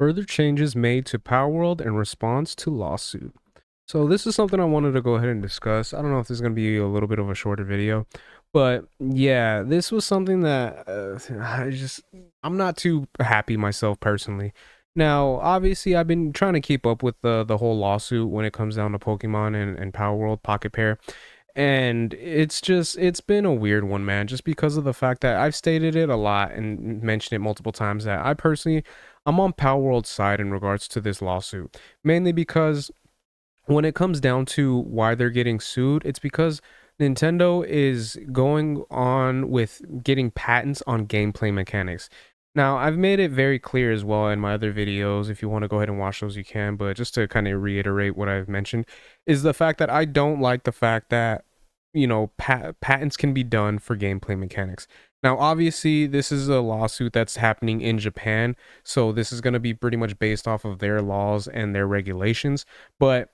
Further changes made to Palworld in response to lawsuit. So this is something I wanted to go ahead and discuss. I don't know if this is going to be a little bit of a shorter video, but yeah, this was something that I'm not too happy myself personally. Now, obviously, I've been trying to keep up with the whole lawsuit when it comes down to Pokemon and Palworld Pocket Pair, and it's been a weird one, man, just because of the fact that I've stated it a lot and mentioned it multiple times that I personally I'm on Palworld's side in regards to this lawsuit, mainly because when it comes down to why they're getting sued, it's because Nintendo is going on with getting patents on gameplay mechanics. Now, I've made it very clear as well in my other videos. If you want to go ahead and watch those, you can. But just to kind of reiterate what I've mentioned, is the fact that I don't like the fact that, patents can be done for gameplay mechanics. Now, obviously, this is a lawsuit that's happening in Japan. So this is going to be pretty much based off of their laws and their regulations. But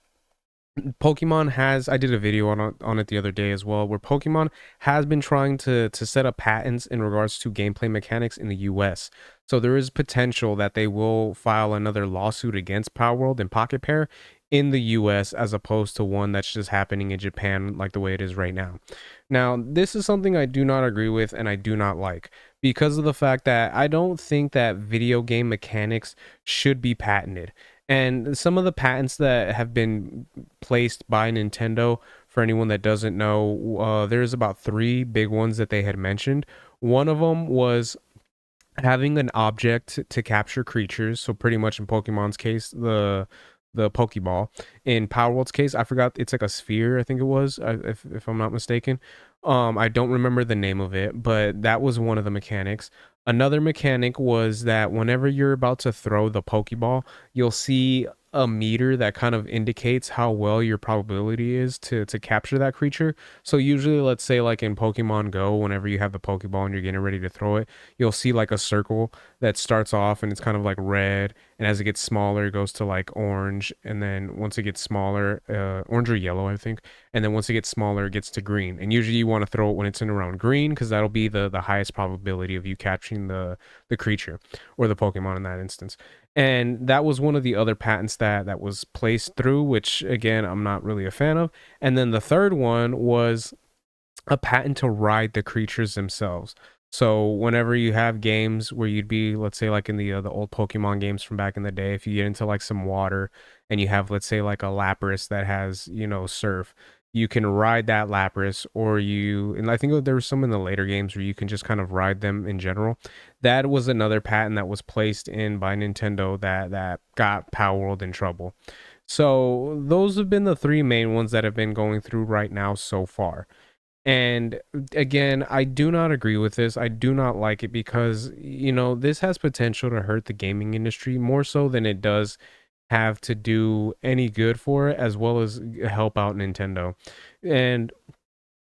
Pokemon has I did a video on it the other day as well, where Pokemon has been trying to set up patents in regards to gameplay mechanics in the US. So there is potential that they will file another lawsuit against Palworld and Pocket Pair in the US as opposed to one that's just happening in Japan like the way it is right now. Now, this is something I do not agree with and I do not like because of the fact that I don't think that video game mechanics should be patented. And some of the patents that have been placed by Nintendo, for anyone that doesn't know, there's about three big ones that they had mentioned. One of them was having an object to capture creatures. So pretty much in Pokemon's case, the Pokeball. In Palworld's case, I forgot, it's like a sphere, I think it was, if I'm not mistaken. I don't remember the name of it, but that was one of the mechanics. Another mechanic was that whenever you're about to throw the Pokeball, you'll see a meter that kind of indicates how well your probability is to capture that creature. So usually, let's say like in Pokemon Go, whenever you have the Pokeball and you're getting ready to throw it, you'll see like a circle that starts off and it's kind of like red, and as it gets smaller, it goes to like orange, and then once it gets smaller, orange or yellow, I think, and then once it gets smaller, it gets to green. And usually, you want to throw it when it's in around green because that'll be the highest probability of you capturing the creature or the Pokemon in that instance. And that was one of the other patents that was placed through, which again I'm not really a fan of. And then the third one was a patent to ride the creatures themselves. So whenever you have games where you'd be, let's say, like in the old Pokemon games from back in the day, if you get into like some water and you have, let's say, like a Lapras that has, surf, you can ride that Lapras, or and I think there was some in the later games where you can just kind of ride them in general. That was another patent that was placed in by Nintendo that got Palworld in trouble. So those have been the three main ones that have been going through right now so far. And again, I do not agree with this. I do not like it because, this has potential to hurt the gaming industry more so than it does have to do any good for it, as well as help out Nintendo. And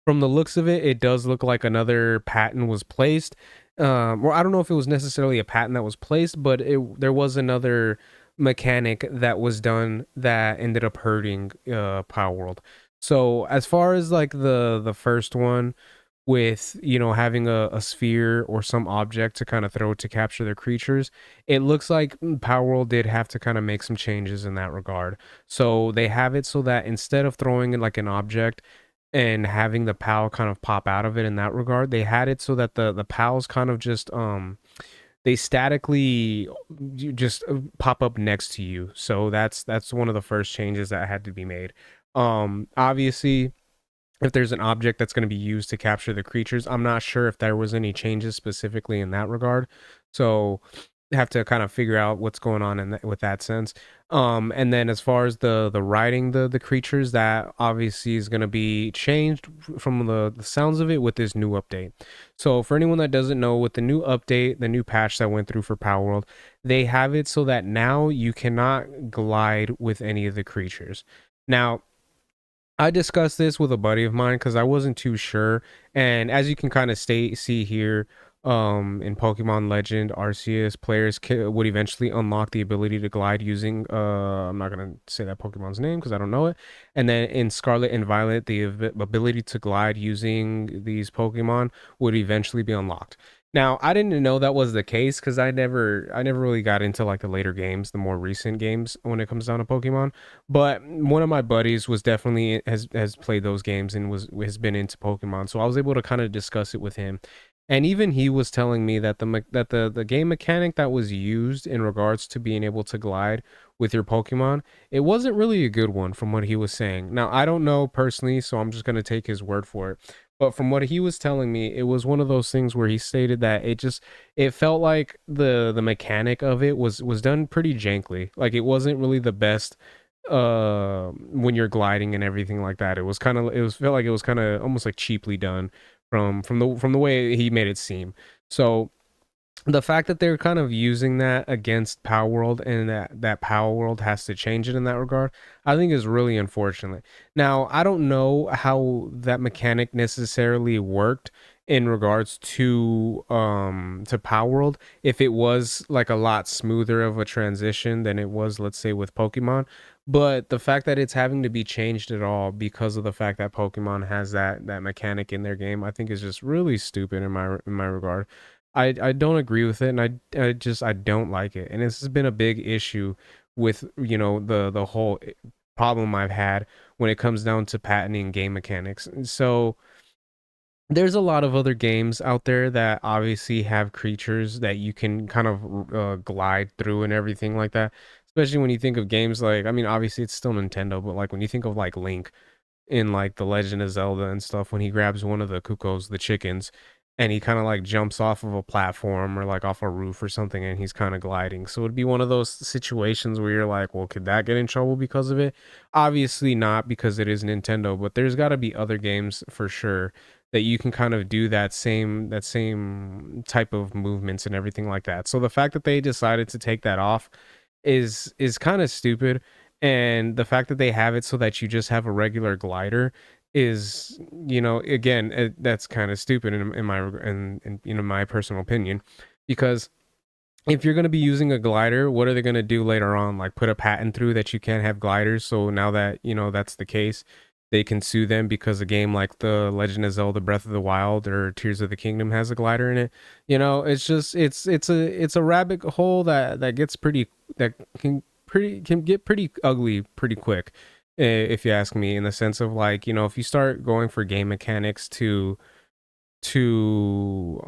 from the looks of it, it does look like another patent was placed. Or I don't know if it was necessarily a patent that was placed, but there was another mechanic that was done that ended up hurting Palworld. So as far as like the first one with having a sphere or some object to kind of throw to capture their creatures, it looks like Palworld did have to kind of make some changes in that regard. So they have it so that instead of throwing it like an object and having the PAL kind of pop out of it in that regard, they had it so that the PALs kind of just they statically just pop up next to you. So that's one of the first changes that had to be made. Obviously, if there's an object that's going to be used to capture the creatures, I'm not sure if there was any changes specifically in that regard. So have to kind of figure out what's going on with that sense. And then as far as the riding the creatures, that obviously is going to be changed from the sounds of it with this new update. So for anyone that doesn't know, with the new update, the new patch that went through for Palworld, they have it so that now you cannot glide with any of the creatures. Now, I discussed this with a buddy of mine because I wasn't too sure, and as you can kind of see here, in Pokemon Legend Arceus, players would eventually unlock the ability to glide using I'm not gonna say that Pokemon's name because I don't know it. And then in Scarlet and Violet, the ability to glide using these Pokemon would eventually be unlocked. Now, I didn't know that was the case because I never really got into like the later games, the more recent games when it comes down to Pokemon. But one of my buddies was definitely has played those games and has been into Pokemon, so I was able to kind of discuss it with him. And even he was telling me that the game mechanic that was used in regards to being able to glide with your Pokemon, it wasn't really a good one from what he was saying. Now, I don't know personally, so I'm just gonna take his word for it, but from what he was telling me, it was one of those things where he stated that it felt like the mechanic of it was done pretty jankly. Like it wasn't really the best when you're gliding and everything like that. It was felt like it was kind of almost like cheaply done from the way he made it seem. So the fact that they're kind of using that against Palworld and that Palworld has to change it in that regard, I think is really unfortunate. Now, I don't know how that mechanic necessarily worked in regards to Palworld, if it was like a lot smoother of a transition than it was, let's say, with Pokemon. But the fact that it's having to be changed at all because of the fact that Pokemon has that mechanic in their game, I think is just really stupid in my regard. I don't agree with it, and I don't like it, and this has been a big issue with the whole problem I've had when it comes down to patenting game mechanics. And so there's a lot of other games out there that obviously have creatures that you can kind of glide through and everything like that. Especially when you think of games like, I mean, obviously it's still Nintendo, but like when you think of like Link in like the Legend of Zelda and stuff, when he grabs one of the Kukos, the chickens, and he kind of like jumps off of a platform or like off a roof or something, and he's kind of gliding. So it'd be one of those situations where you're like, well, could that get in trouble because of it? Obviously not, because it is Nintendo, but there's got to be other games for sure that you can kind of do that same type of movements and everything like that. So the fact that they decided to take that off is kind of stupid, and the fact that they have it so that you just have a regular glider is, again, that's kind of stupid in my personal opinion, because if you're going to be using a glider, what are they going to do later on? Like put a patent through that you can't have gliders. So now that, that's the case, they can sue them because a game like The Legend of Zelda Breath of the Wild or Tears of the Kingdom has a glider in it. It's just it's a rabbit hole that gets pretty that can get pretty ugly pretty quick, if you ask me, in the sense of like, if you start going for game mechanics to to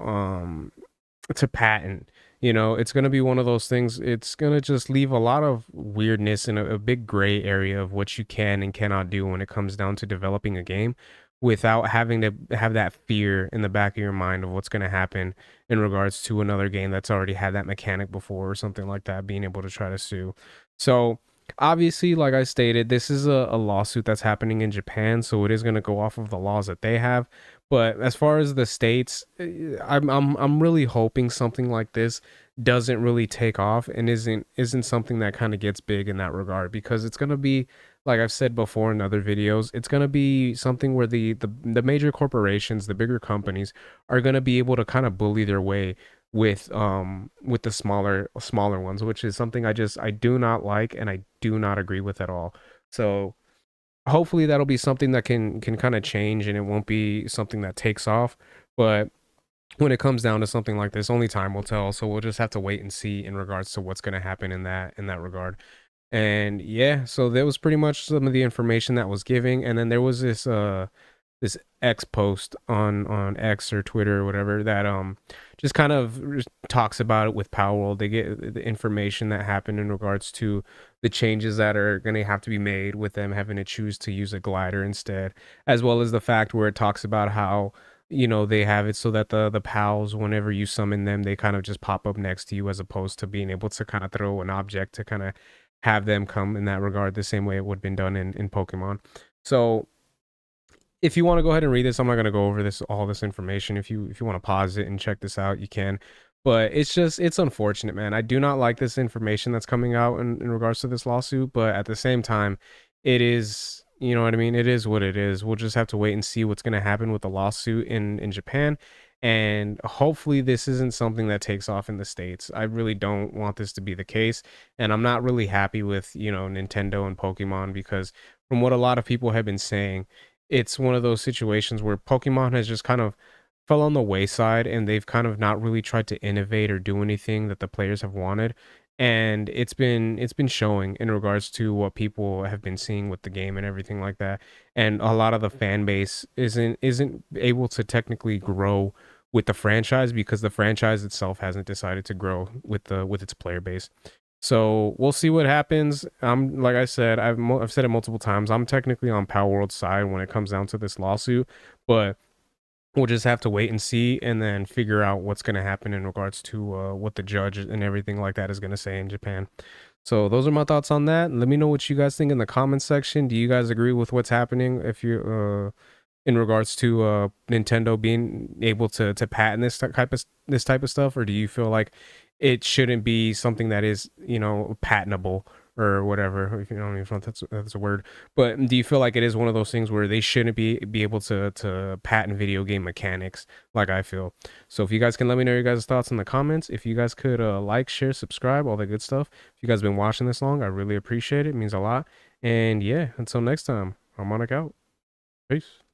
patent, it's going to be one of those things. It's going to just leave a lot of weirdness in a big gray area of what you can and cannot do when it comes down to developing a game, without having to have that fear in the back of your mind of what's going to happen in regards to another game that's already had that mechanic before or something like that, being able to try to sue. So obviously, like I stated, this is a lawsuit that's happening in Japan, so it is going to go off of the laws that they have. But as far as the states, I'm really hoping something like this doesn't really take off and isn't something that kind of gets big in that regard, because it's gonna be, like I've said before in other videos, it's gonna be something where the major corporations, the bigger companies, are gonna be able to kind of bully their way with the smaller ones, which is something I do not like and I do not agree with at all. So hopefully that'll be something that can kind of change and it won't be something that takes off. But when it comes down to something like this, only time will tell. So we'll just have to wait and see in regards to what's going to happen in that regard. And yeah, so that was pretty much some of the information that was giving. And then there was this X post on X or Twitter or whatever that just kind of talks about it with Powell. They get the information that happened in regards to the changes that are going to have to be made with them having to choose to use a glider instead, as well as the fact where it talks about how, they have it so that the pals, whenever you summon them, they kind of just pop up next to you, as opposed to being able to kind of throw an object to kind of have them come in that regard, the same way it would have been done in Pokemon. So if you want to go ahead and read this, I'm not going to go over all this information. If you want to pause it and check this out, you can. But it's unfortunate, man. I do not like this information that's coming out in regards to this lawsuit, but at the same time, it is, you know what I mean? It is what it is. We'll just have to wait and see what's going to happen with the lawsuit in Japan. And hopefully this isn't something that takes off in the States. I really don't want this to be the case. And I'm not really happy with, Nintendo and Pokemon, because from what a lot of people have been saying, it's one of those situations where Pokemon has just kind of fell on the wayside, and they've kind of not really tried to innovate or do anything that the players have wanted. And it's been showing in regards to what people have been seeing with the game and everything like that. And a lot of the fan base isn't able to technically grow with the franchise because the franchise itself hasn't decided to grow with its player base. So we'll see what happens. Like I said, I've said it multiple times. I'm technically on Palworld's side when it comes down to this lawsuit, but we'll just have to wait and see, and then figure out what's going to happen in regards to what the judge and everything like that is going to say in Japan. So those are my thoughts on that. Let me know what you guys think in the comments section. Do you guys agree with what's happening? If you in regards to Nintendo being able to patent this type of stuff, or do you feel like it shouldn't be something that is, patentable or whatever? If you don't even know if that's a word, but do you feel like it is one of those things where they shouldn't be able to patent video game mechanics like I feel? So if you guys can let me know your guys' thoughts in the comments. If you guys could like, share, subscribe, all that good stuff. If you guys been watching this long, I really appreciate it. It means a lot. And yeah, until next time, I'm Monica out. Peace.